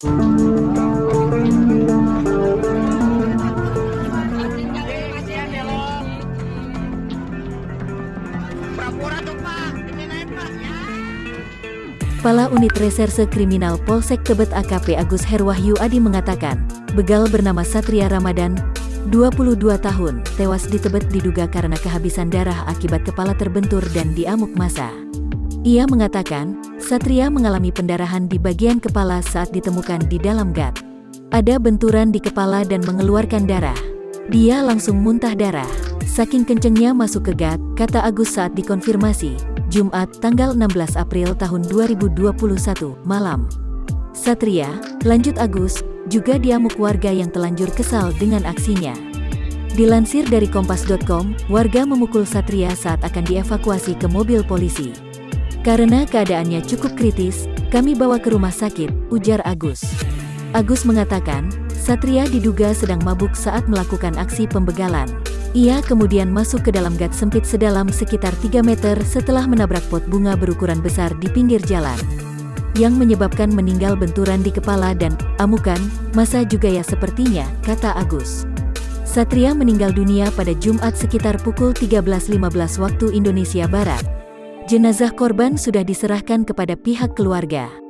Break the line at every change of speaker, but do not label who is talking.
Kepala Unit Reserse Kriminal Polsek Tebet AKP Agus Herwahyu Adi mengatakan, begal bernama Satria Ramadan, 22 tahun, tewas di Tebet diduga karena kehabisan darah akibat kepala terbentur dan diamuk massa. Ia mengatakan, Satria mengalami pendarahan di bagian kepala saat ditemukan di dalam gat. Ada benturan di kepala dan mengeluarkan darah. Dia langsung muntah darah. Saking kencengnya masuk ke gat, kata Agus saat dikonfirmasi, Jumat, tanggal 16 April tahun 2021, malam. Satria, lanjut Agus, juga diamuk warga yang telanjur kesal dengan aksinya. Dilansir dari kompas.com, warga memukul Satria saat akan dievakuasi ke mobil polisi. Karena keadaannya cukup kritis, kami bawa ke rumah sakit, ujar Agus. Agus mengatakan, Satria diduga sedang mabuk saat melakukan aksi pembegalan. Ia kemudian masuk ke dalam gat sempit sedalam sekitar 3 meter setelah menabrak pot bunga berukuran besar di pinggir jalan. Yang menyebabkan meninggal benturan di kepala dan amukan, massa juga ya sepertinya, kata Agus. Satria meninggal dunia pada Jumat sekitar pukul 13.15 waktu Indonesia Barat. Jenazah korban sudah diserahkan kepada pihak keluarga.